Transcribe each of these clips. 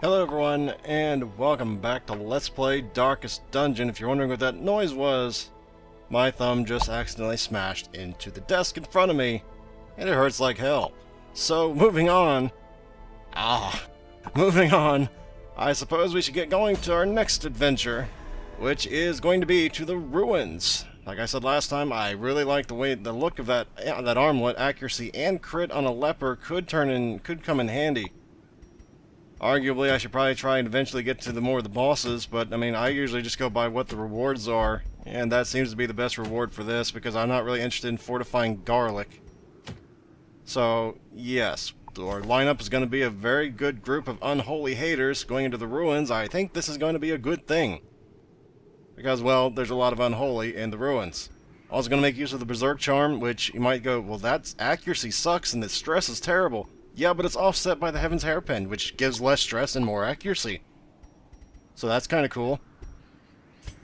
Hello everyone, and welcome back to Let's Play Darkest Dungeon. If you're wondering what that noise was, my thumb just accidentally smashed into the desk in front of me, and it hurts like hell. So, moving on, I suppose we should get going to our next adventure, which is going to be to the ruins. Like I said last time, I really like the look of that armlet. Accuracy and crit on a leper could come in handy. Arguably, I should probably try and eventually get to more of the bosses, but I mean, I usually just go by what the rewards are, and that seems to be the best reward for this, because I'm not really interested in fortifying garlic. So, yes, our lineup is going to be a very good group of unholy haters going into the ruins. I think this is going to be a good thing, because, well, there's a lot of unholy in the ruins. Also going to make use of the Berserk Charm, which you might go, well, that's accuracy sucks and the stress is terrible. Yeah, but it's offset by the Heaven's Hairpin, which gives less stress and more accuracy. So that's kind of cool.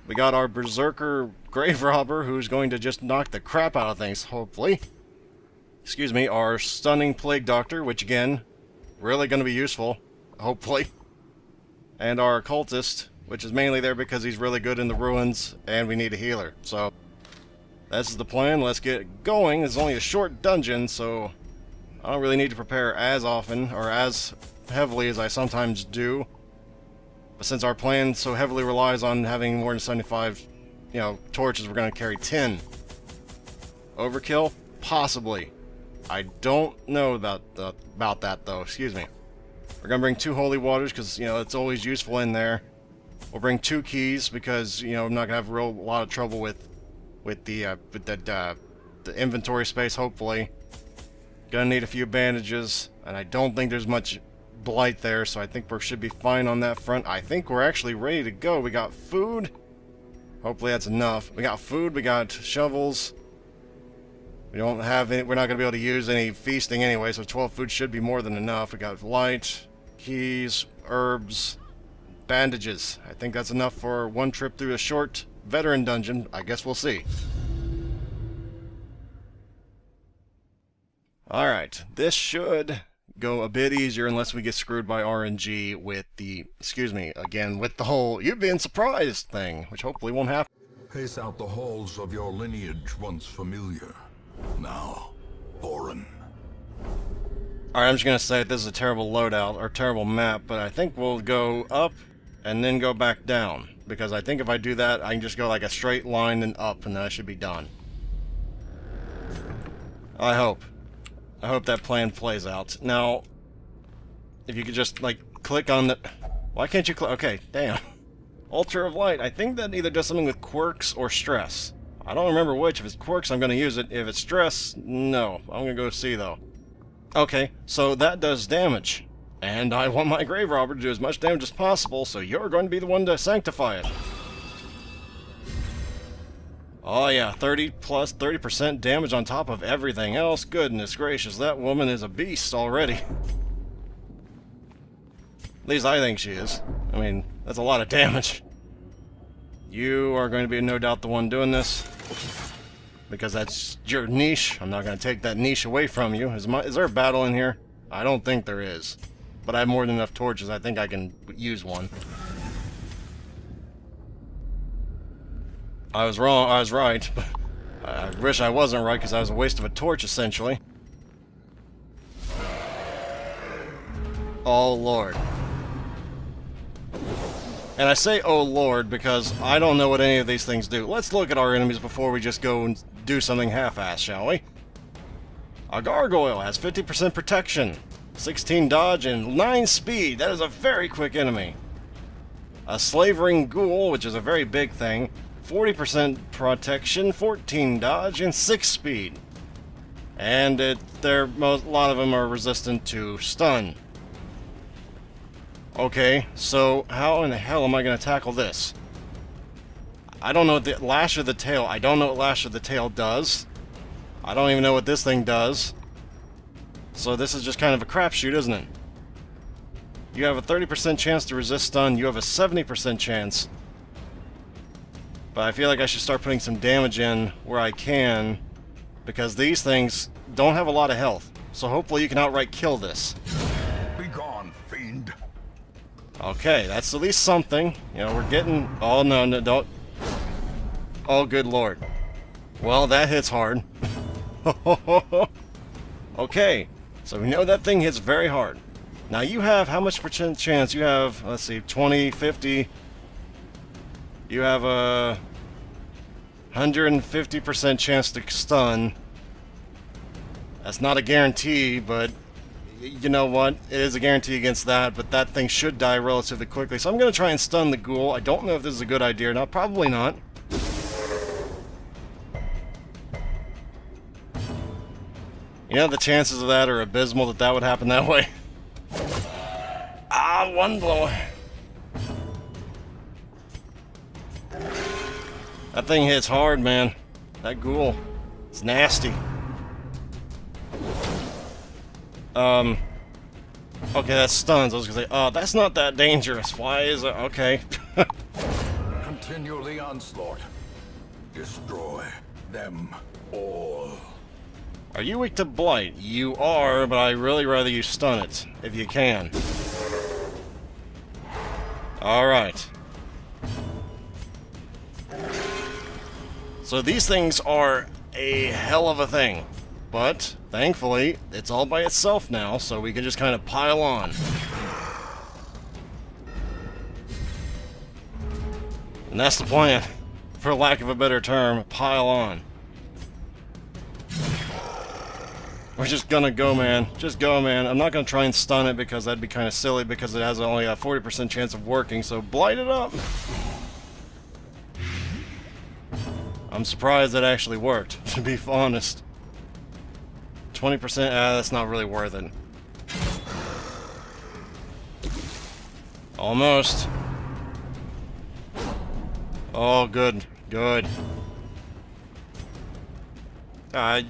We got our Berserker Grave Robber, who's going to just knock the crap out of things, hopefully. Excuse me, our Stunning Plague Doctor, which again, really going to be useful, hopefully. And our Occultist, which is mainly there because he's really good in the ruins, and we need a healer. So, this is the plan. Let's get going. It's only a short dungeon, so I don't really need to prepare as often, or as heavily as I sometimes do. But since our plan so heavily relies on having more than 75, torches, we're going to carry 10. Overkill? Possibly. I don't know about that, though. Excuse me. We're going to bring 2 holy waters, because, it's always useful in there. We'll bring 2 keys, because, I'm not going to have a lot of trouble with the inventory space, hopefully. Gonna need a few bandages, and I don't think there's much blight there, so I think we should be fine on that front. I think we're actually ready to go. We got food. Hopefully that's enough. We got food, we got shovels. We don't have any, we're not gonna be able to use any feasting anyway, so 12 food should be more than enough. We got light, keys, herbs, bandages. I think that's enough for one trip through a short veteran dungeon. I guess we'll see. Alright, this should go a bit easier unless we get screwed by RNG with the, with the whole "you've been surprised" thing, which hopefully won't happen. Pace out the halls of your lineage once familiar, now foreign. Alright, I'm just gonna say this is a terrible loadout, or terrible map, but I think we'll go up and then go back down, because I think if I do that, I can just go like a straight line and up, and then I should be done. I hope that plan plays out. Now, if you could just, click on the... Why can't you click? Okay, damn. Altar of Light. I think that either does something with quirks or stress. I don't remember which. If it's quirks, I'm going to use it. If it's stress, no. I'm going to go see, though. Okay, so that does damage. And I want my Grave Robber to do as much damage as possible, so you're going to be the one to sanctify it. Oh yeah, 30% damage on top of everything else. Goodness gracious, that woman is a beast already. At least I think she is. I mean, that's a lot of damage. You are going to be no doubt the one doing this, because that's your niche. I'm not going to take that niche away from you. Is there a battle in here? I don't think there is. But I have more than enough torches. I think I can use one. I was wrong, I was right, but I wish I wasn't right, because that was a waste of a torch, essentially. Oh Lord. And I say oh Lord because I don't know what any of these things do. Let's look at our enemies before we just go and do something half-assed, shall we? A Gargoyle has 50% protection, 16 dodge, and 9 speed. That is a very quick enemy. A Slavering Ghoul, which is a very big thing, 40% protection, 14 dodge, and 6 speed. And a lot of them are resistant to stun. Okay, so how in the hell am I going to tackle this? I don't know what the Lash of the Tail. I don't know what Lash of the Tail does. I don't even know what this thing does. So this is just kind of a crapshoot, isn't it? You have a 30% chance to resist stun. You have a 70% chance. But I feel like I should start putting some damage in where I can, because these things don't have a lot of health. So hopefully you can outright kill this. Be gone, fiend. Okay, that's at least something. You know, we're getting... Oh, no, no, don't... Oh, good lord. Well, that hits hard. Okay, so we know that thing hits very hard. Now, you have... How much percent chance? You have, let's see, 20, 50... You have a 150% chance to stun. That's not a guarantee, but... You know what? It is a guarantee against that, but that thing should die relatively quickly. So I'm going to try and stun the ghoul. I don't know if this is a good idea or not. Probably not. You know, the chances of that are abysmal that that would happen that way. Ah, one blow. That thing hits hard, man. That ghoul. It's nasty. Okay, that stuns. I was gonna say, oh, that's not that dangerous. Why is it? Okay. Continue the onslaught. Destroy them all. Are you weak to blight? You are, but I'd really rather you stun it, if you can. Alright. So these things are a hell of a thing. But, thankfully, it's all by itself now, so we can just kind of pile on. And that's the plan. For lack of a better term, pile on. We're just gonna go, man. Just go, man. I'm not gonna try and stun it because that'd be kind of silly because it has only a 40% chance of working, so blight it up. I'm surprised it actually worked, to be honest. 20%, that's not really worth it. Almost. Oh, good. Good. How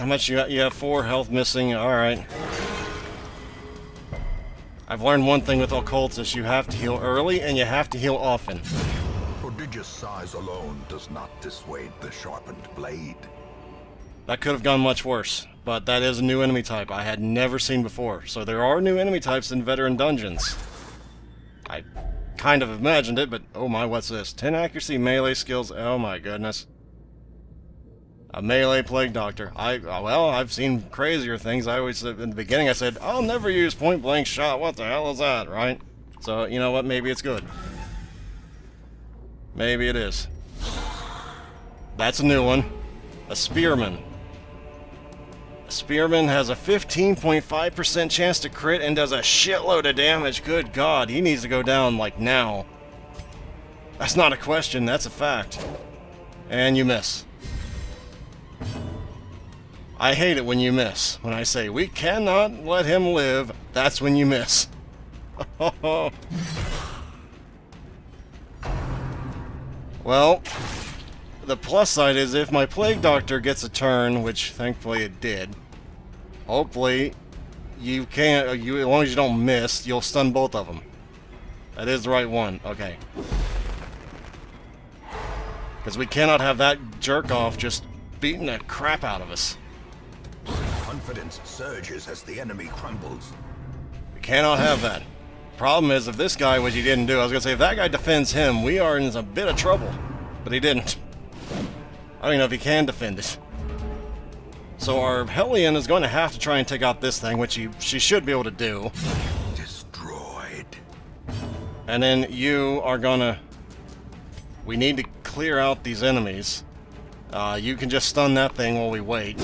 much you got? You have 4 health missing. Alright. I've learned one thing with occultists. You have to heal early and you have to heal often. Prodigious size alone does not dissuade the sharpened blade. That could have gone much worse, but that is a new enemy type I had never seen before. So there are new enemy types in veteran dungeons. I kind of imagined it, but oh my, what's this? 10 accuracy melee skills, oh my goodness. A melee plague doctor. Well, I've seen crazier things. I always, in the beginning I said, I'll never use point blank shot, what the hell is that, right? So, you know what, maybe it's good. Maybe it is. That's a new one. A Spearmen. Spearman has a 15.5% chance to crit and does a shitload of damage. Good God, he needs to go down, like, now. That's not a question, that's a fact. And you miss. I hate it when you miss. When I say, we cannot let him live, that's when you miss. Well, the plus side is if my Plague Doctor gets a turn, which thankfully it did, hopefully you can't, as long as you don't miss, you'll stun both of them. That is the right one. Okay. Because we cannot have that jerk-off just beating the crap out of us. Confidence surges as the enemy crumbles. We cannot have that. Problem is, if this guy, which he didn't do, I was going to say, if that guy defends him, we are in a bit of trouble. But he didn't. I don't even know if he can defend it. So our Hellion is going to have to try and take out this thing, which she should be able to do. Destroyed. And then you are gonna... We need to clear out these enemies. You can just stun that thing while we wait.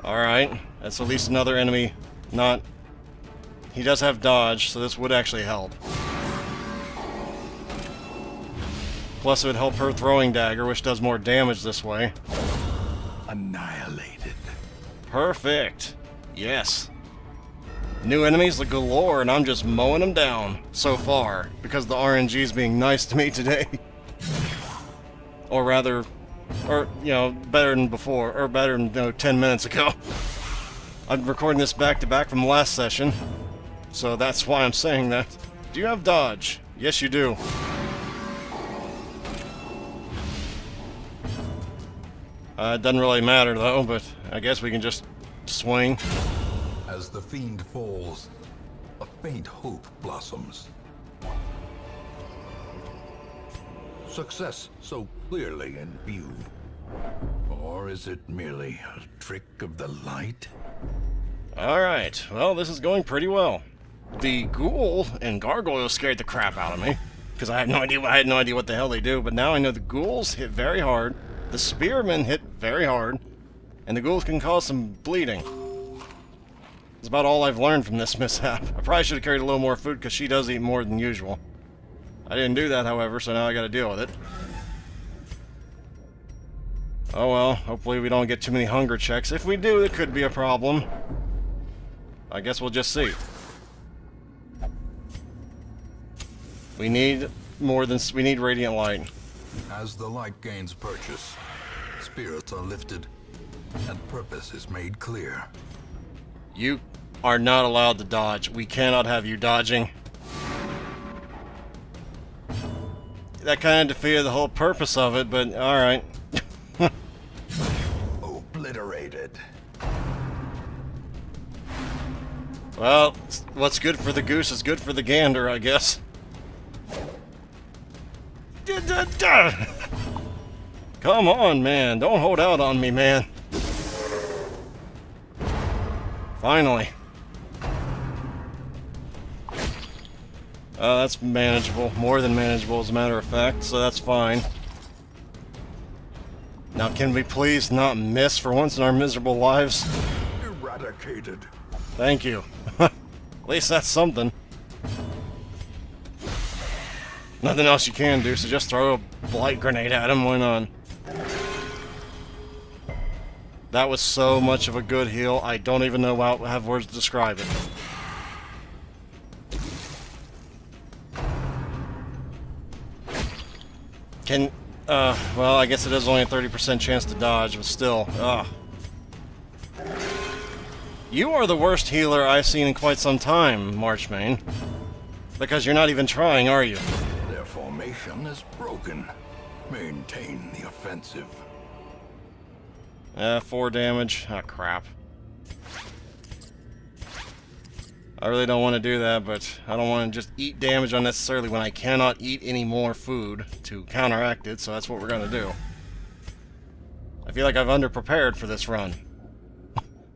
Alright, that's at least another enemy. Not... He does have dodge, so this would actually help. Plus it would help her throwing dagger, which does more damage this way. Annihilated. Perfect. Yes. New enemies the galore, and I'm just mowing them down so far because the RNG's being nice to me today. Or rather, better than before, or better than 10 minutes ago. I'm recording this back to back from last session, so that's why I'm saying that. Do you have dodge? Yes, you do. It doesn't really matter though, but I guess we can just swing. As the fiend falls, a faint hope blossoms. Success so clearly in view. Or is it merely a trick of the light? Alright, well, this is going pretty well. The Ghoul and Gargoyles scared the crap out of me, because I had no idea what the hell they do, but now I know the Ghouls hit very hard, the Spearmen hit very hard, and the Ghouls can cause some bleeding. That's about all I've learned from this mishap. I probably should have carried a little more food, because she does eat more than usual. I didn't do that, however, so now I gotta deal with it. Oh well, hopefully we don't get too many hunger checks. If we do, it could be a problem. I guess we'll just see. We need we need radiant light. As the light gains purchase, spirits are lifted, and purpose is made clear. You are not allowed to dodge. We cannot have you dodging. That kind of defeated the whole purpose of it, but alright. Obliterated. Well, what's good for the goose is good for the gander, I guess. Come on, man. Don't hold out on me, man. Finally. That's manageable. More than manageable, as a matter of fact, so that's fine. Now, can we please not miss for once in our miserable lives? Eradicated. Thank you. At least that's something. Nothing else you can do, so just throw a blight grenade at him, why not? That was so much of a good heal, I don't even know how to have words to describe it. Well, I guess it is only a 30% chance to dodge, but still, ugh. You are the worst healer I've seen in quite some time, Marchmain. Because you're not even trying, are you? Their formation is broken. Maintain the offensive. 4 damage. Ah, crap. I really don't want to do that, but I don't want to just eat damage unnecessarily when I cannot eat any more food to counteract it, so that's what we're going to do. I feel like I've underprepared for this run.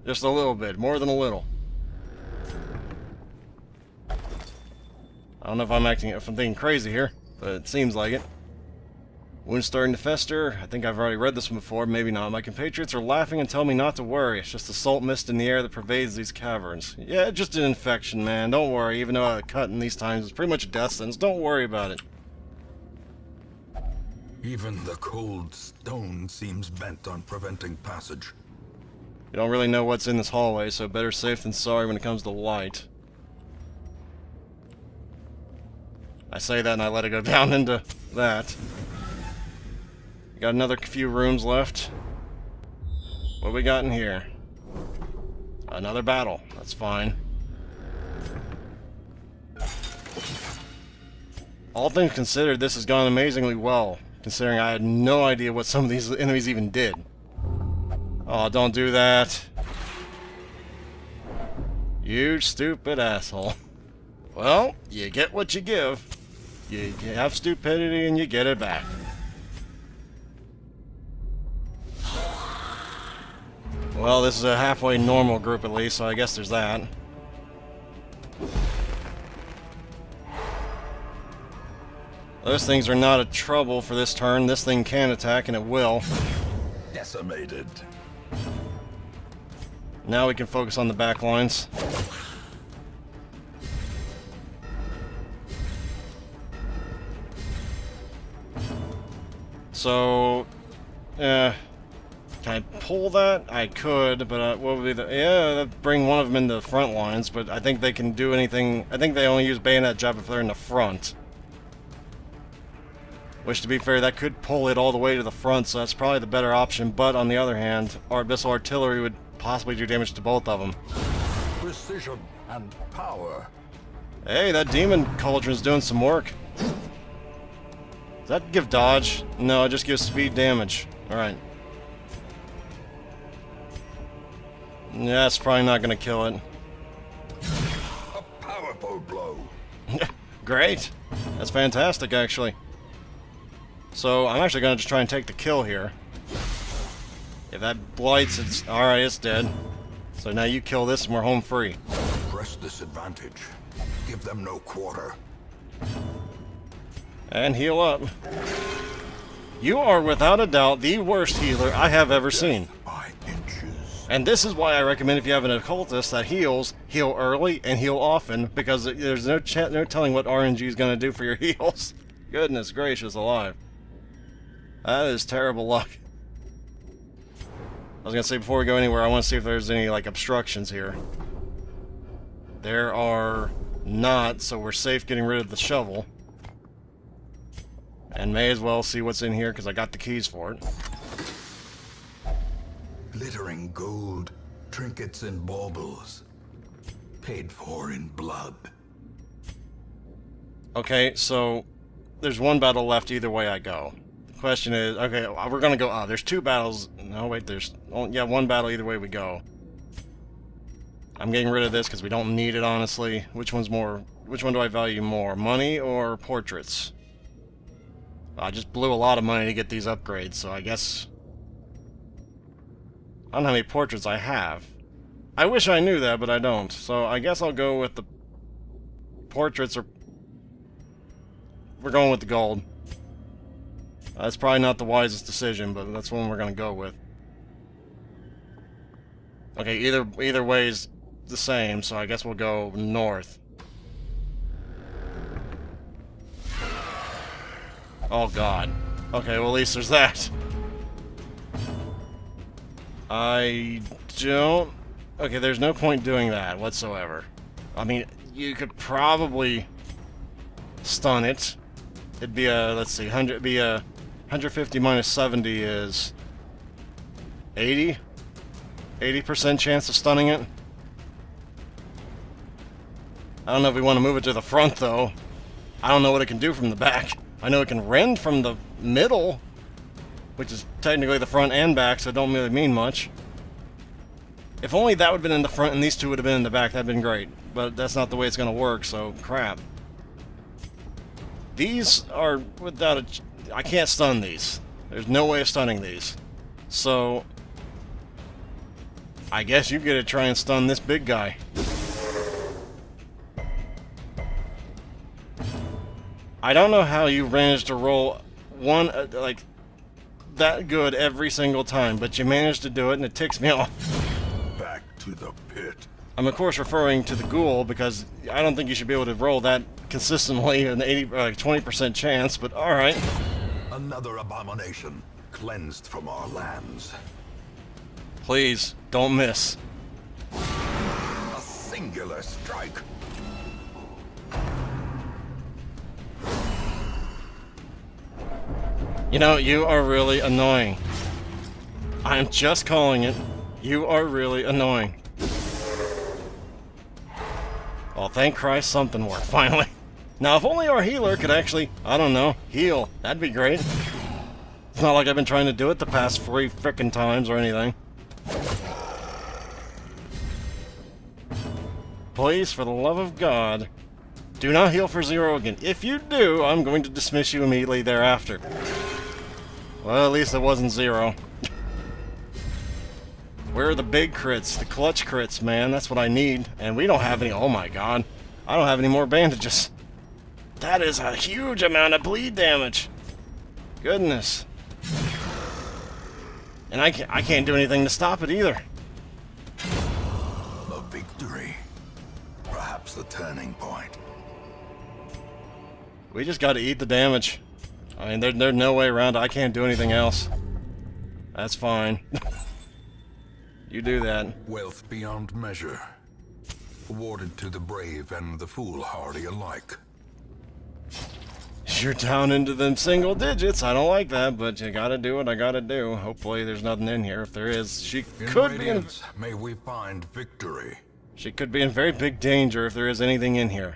Just a little bit, more than a little. I don't know if I'm thinking crazy here, but it seems like it. Wounds starting to fester. I think I've already read this one before, maybe not. My compatriots are laughing and tell me not to worry. It's just the salt mist in the air that pervades these caverns. Yeah, just an infection, man. Don't worry, even though I cut in these times, it's pretty much a death sentence. Don't worry about it. Even the cold stone seems bent on preventing passage. You don't really know what's in this hallway, so better safe than sorry when it comes to light. I say that and I let it go down into that. Got another few rooms left. What we got in here? Another battle. That's fine. All things considered, this has gone amazingly well, considering I had no idea what some of these enemies even did. Oh, don't do that. You stupid asshole. Well, you get what you give. You have stupidity and you get it back. Well, this is a halfway normal group at least, so I guess there's that. Those things are not a trouble for this turn. This thing can attack, and it will. Decimated. Now we can focus on the back lines. So, can I pull that? I could, but what would be the... Yeah, that'd bring one of them into the front lines, but I think they can do anything... I think they only use bayonet jab if they're in the front. Which, to be fair, that could pull it all the way to the front, so that's probably the better option, but on the other hand, our missile artillery would possibly do damage to both of them. Precision and power. Hey, that demon cauldron's doing some work. Does that give dodge? No, it just gives speed damage. Alright. Yeah, that's probably not going to kill it. triple blow. Great. That's fantastic, actually. So, I'm actually going to just try and take the kill here. If that blights, it's... Alright, it's dead. So now you kill this and we're home free. Press this advantage. Give them no quarter. And heal up. You are without a doubt the worst healer I have ever seen. By inches. And this is why I recommend if you have an occultist that heals, heal early and heal often, because there's no telling what RNG is going to do for your heals. Goodness gracious alive. That is terrible luck. I was going to say before we go anywhere, I want to see if there's any like obstructions here. There are not, so we're safe getting rid of the shovel. And may as well see what's in here, because I got the keys for it. Glittering gold, trinkets and baubles. Paid for in blood. Okay, so there's one battle left either way I go. The question is, okay, we're going to go, there's two battles. No, wait, there's, yeah, one battle either way we go. I'm getting rid of this because we don't need it, honestly. Which one do I value more, money or portraits? I just blew a lot of money to get these upgrades, so I guess... I don't know how many portraits I have. I wish I knew that, but I don't. So I guess I'll go with the portraits, or... We're going with the gold. That's probably not the wisest decision, but that's one we're going to go with. Okay, either way is the same, so I guess we'll go north. Oh god. Okay, well at least there's that. I don't... Okay, there's no point doing that whatsoever. I mean, you could probably stun it. It'd be a, let's see, 150 minus 70 is 80? 80% chance of stunning it? I don't know if we want to move it to the front, though. I don't know what it can do from the back. I know it can rend from the middle, which is technically the front and back, so it don't really mean much. If only that would have been in the front and these two would have been in the back, that'd been great. But that's not the way it's going to work, so crap. These are without a... I can't stun these. There's no way of stunning these. So... I guess you get to try and stun this big guy. I don't know how you managed to roll one, like, that good every single time, but you managed to do it, and it ticks me off. Back to the pit. I'm, of course, referring to the ghoul, because I don't think you should be able to roll that consistently, an 20% chance, but alright. Another abomination, cleansed from our lands. Please, don't miss. A singular strike. You know, you are really annoying. I'm just calling it. You are really annoying. Well, thank Christ something worked, finally. Now, if only our healer could actually, I don't know, heal. That'd be great. It's not like I've been trying to do it the past 3 frickin' times or anything. Please, for the love of God, do not heal for 0 again. If you do, I'm going to dismiss you immediately thereafter. Well, at least it wasn't 0. Where are the big crits? The clutch crits, man. That's what I need. And we don't have any... Oh my god. I don't have any more bandages. That is a huge amount of bleed damage. Goodness. And I can't do anything to stop it either. A victory. Perhaps the turning point. We just gotta eat the damage. I mean, there's no way around it. I can't do anything else. That's fine. You do that. Wealth beyond measure. Awarded to the brave and the foolhardy alike. You're down into them single digits. I don't like that, but you gotta do what I gotta do. Hopefully there's nothing in here. If there is, she could be in... May we find victory. She could be in very big danger if there is anything in here.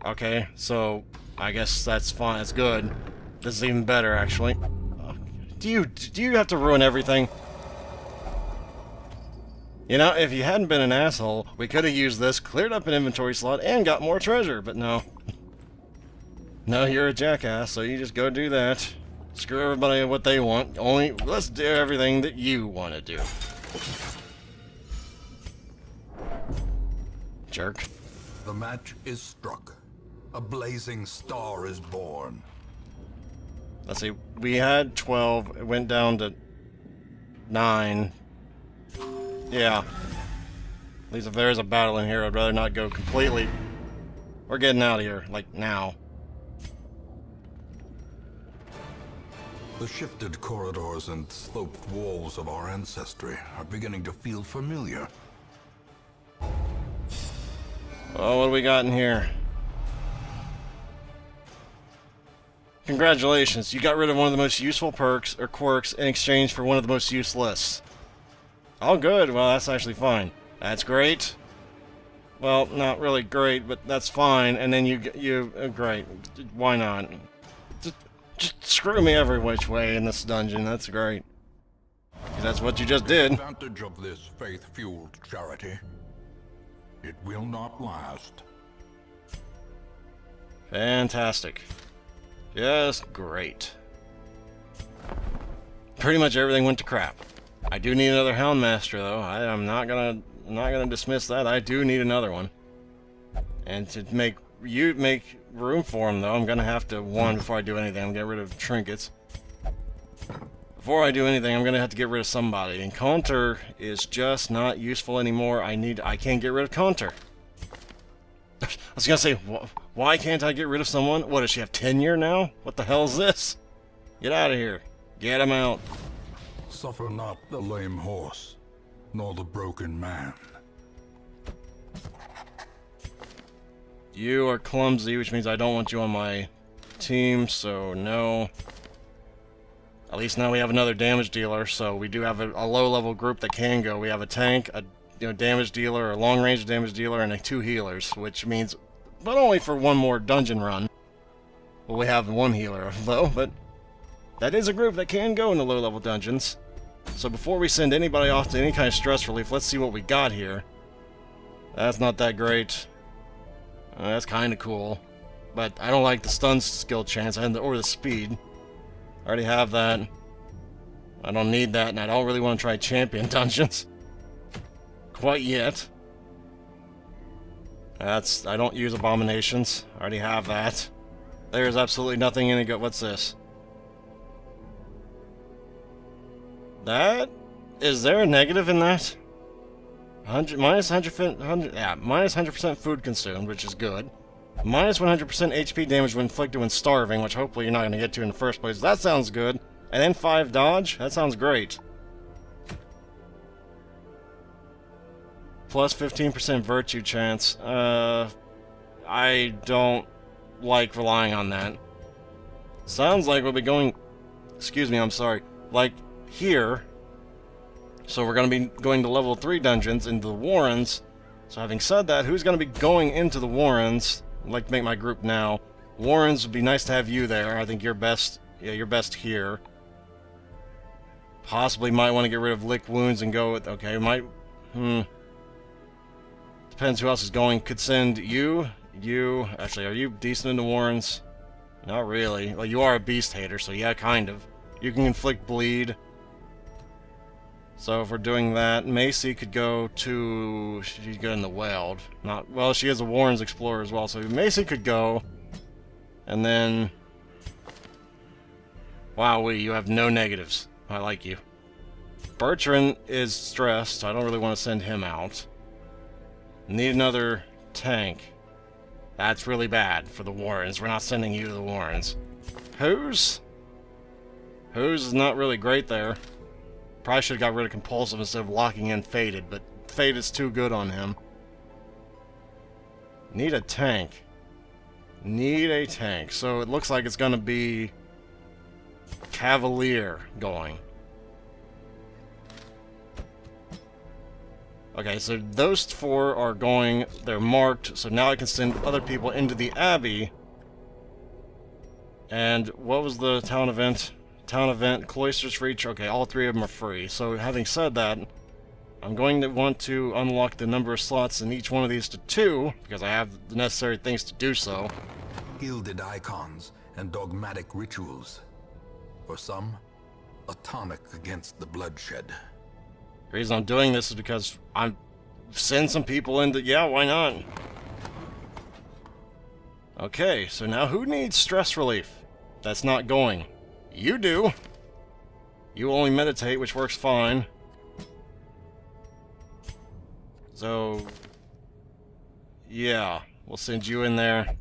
Okay, so I guess that's fine. That's good. This is even better, actually. Do you have to ruin everything? You know, if you hadn't been an asshole, we could have used this, cleared up an inventory slot, and got more treasure, but no. No, you're a jackass, so you just go do that. Screw everybody what they want. Only, let's do everything that you want to do. Jerk. The match is struck. A blazing star is born. Let's see, we had 12, it went down to 9. Yeah. At least if there's a battle in here, I'd rather not go completely. We're getting out of here, like, now. The shifted corridors and sloped walls of our ancestry are beginning to feel familiar. Oh, what do we got in here? Congratulations, you got rid of one of the most useful perks or quirks in exchange for one of the most useless. Oh, good. Well, that's actually fine. That's great. Well, not really great, but that's fine. And then great. Why not? Just screw me every which way in this dungeon. That's great. 'Cause that's what you just did. Advantage of this faith-fueled charity. It will not last. Fantastic. Just great. Pretty much everything went to crap. I do need another Houndmaster, though. I'm not gonna dismiss that. I do need another one. And to make room for him, though, I'm gonna have to before I do anything. I'm gonna get rid of trinkets. Before I do anything, I'm gonna have to get rid of somebody. And Counter is just not useful anymore. I can't get rid of Counter. I was gonna say, why can't I get rid of someone? What, does she have tenure now? What the hell is this? Get out of here. Get him out. Suffer not the lame horse, nor the broken man. You are clumsy, which means I don't want you on my team, so no. At least now we have another damage dealer, so we do have a low-level group that can go. We have a tank, a damage dealer, a long-range damage dealer, and 2 healers, which means, but only for one more dungeon run. Well, we have 1 healer, though, but that is a group that can go into low-level dungeons. So before we send anybody off to any kind of stress relief, let's see what we got here. That's not that great. That's kind of cool. But I don't like the stun skill chance or the speed. I already have that. I don't need that, and I don't really want to try champion dungeons. Quite yet. I don't use abominations. I already have that. There's absolutely nothing in it. What's this? Is there a negative in that? Minus 100% food consumed, which is good. Minus 100% HP damage when inflicted when starving, which hopefully you're not going to get to in the first place. That sounds good. And then 5 dodge? That sounds great. Plus 15% virtue chance. I don't like relying on that. Sounds like we'll be going... Excuse me, I'm sorry. Like, here. So we're going to be going to level 3 dungeons into the Warrens. So having said that, who's going to be going into the Warrens? I'd like to make my group now. Warrens would be nice to have you there. I think you're best. Yeah, you're best here. Possibly might want to get rid of lick wounds and go with... Okay, might... Depends who else is going. Could send you. Actually, are you decent into Warrens? Not really. Well, you are a beast hater, so yeah, kind of. You can inflict bleed. So if we're doing that, Macy could go to... She's good in the Weld. Not... Well, she is a Warrens Explorer as well, so Macy could go. And then... Wowee, you have no negatives. I like you. Bertrand is stressed, so I don't really want to send him out. Need another tank. That's really bad for the Warrens. We're not sending you to the Warrens. Who's is not really great there. Probably should have got rid of Compulsive instead of locking in Fated, but Fate is too good on him. Need a tank. Need a tank. So it looks like it's going to be Cavalier going. Okay, so those 4 are going, they're marked, so now I can send other people into the Abbey. And what was the town event? Town event, Cloisters for each, okay, all 3 of them are free. So having said that, I'm going to want to unlock the number of slots in each one of these to 2, because I have the necessary things to do so. Gilded icons and dogmatic rituals. For some, a tonic against the bloodshed. The reason I'm doing this is because I'm sending some people into... Yeah, why not? Okay, so now who needs stress relief? That's not going. You do. You only meditate, which works fine. So... yeah, we'll send you in there.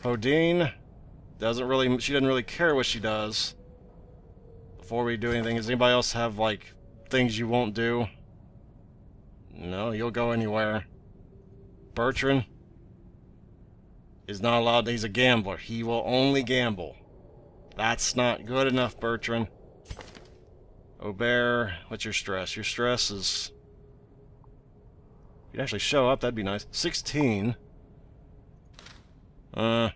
Hodine doesn't really... she doesn't really care what she does. Before we do anything, does anybody else have, like, things you won't do? No, you'll go anywhere. Bertrand is not allowed to... he's a gambler. He will only gamble. That's not good enough, Bertrand. Aubert, what's your stress? Your stress is... if you'd actually show up, that'd be nice. 16. So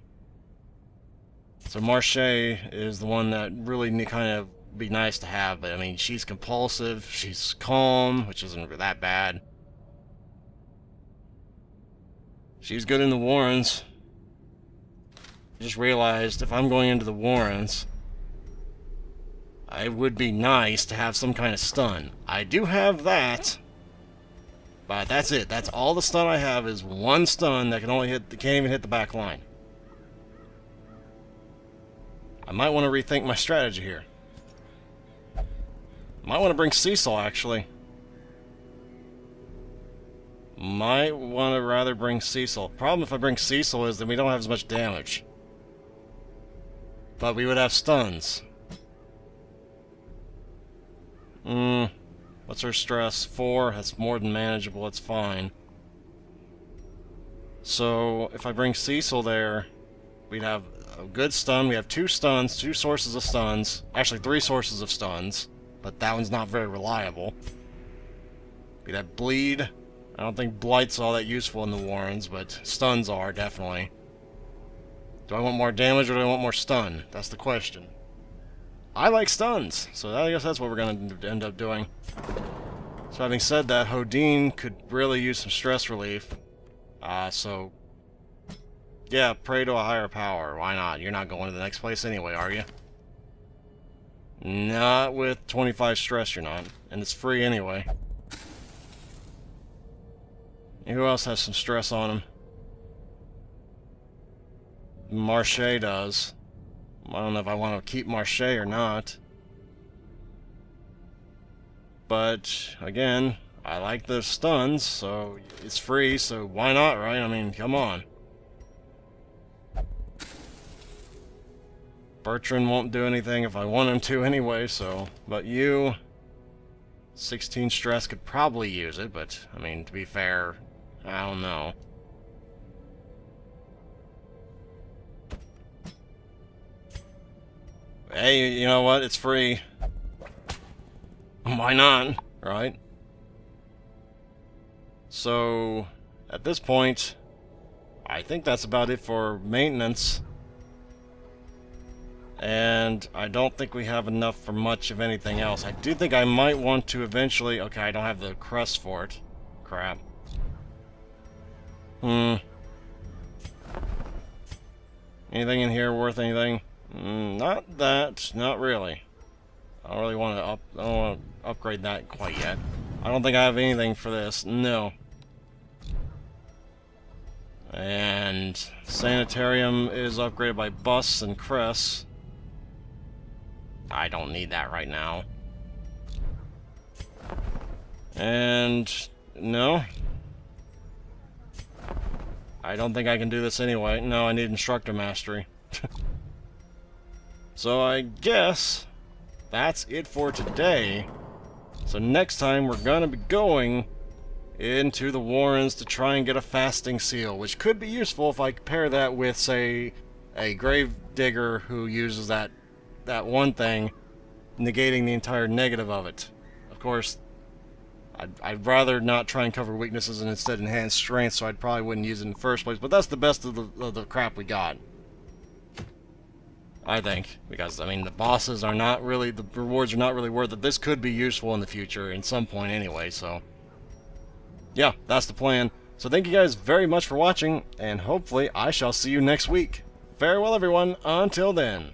Marche is the one that really kind of be nice to have, but I mean, she's compulsive, she's calm, which isn't that bad. She's good in the Warrens. Just realized if I'm going into the Warrens, it would be nice to have some kind of stun. I do have that, but that's it. That's all the stun I have is one stun that can only hit, that can't even hit the back line. I might want to rethink my strategy here. Might want to bring Cecil, actually. Might want to rather bring Cecil. Problem if I bring Cecil is that we don't have as much damage. But we would have stuns. What's her stress? 4. That's more than manageable. It's fine. So, if I bring Cecil there, we'd have a good stun. We have 2 stuns, 2 sources of stuns. Actually, 3 sources of stuns. But that one's not very reliable. We'd have bleed. I don't think blight's all that useful in the Warrens, but stuns are, definitely. Do I want more damage or do I want more stun? That's the question. I like stuns, so I guess that's what we're going to end up doing. So having said that, Hodine could really use some stress relief. So... yeah, pray to a higher power. Why not? You're not going to the next place anyway, are you? Not with 25 stress, you're not. And it's free anyway. And who else has some stress on him? Marche does. I don't know if I want to keep Marche or not. But, again, I like the stuns, so it's free, so why not, right? I mean, come on. Bertrand won't do anything if I want him to anyway, so... but you... 16 stress could probably use it, but, I mean, to be fair, I don't know. Hey, you know what? It's free. Why not? Right? So, at this point, I think that's about it for maintenance. And I don't think we have enough for much of anything else. I do think I might want to eventually... okay, I don't have the crest for it. Crap. Anything in here worth anything? Not that. Not really. I don't really want to I don't want to upgrade that quite yet. I don't think I have anything for this. No. And sanitarium is upgraded by bus and crests. I don't need that right now. And no. I don't think I can do this anyway. No, I need instructor mastery. So I guess that's it for today. So next time we're gonna be going into the Warrens to try and get a fasting seal, which could be useful if I pair that with, say, a grave digger who uses that one thing, negating the entire negative of it. Of course, I'd rather not try and cover weaknesses and instead enhance strength, so I probably wouldn't use it in the first place, but that's the best of the crap we got. I think, because I mean the bosses are not really, the rewards are not really worth it. This could be useful in the future in some point anyway, so yeah, that's the plan. So thank you guys very much for watching, and hopefully I shall see you next week. Farewell everyone, until then.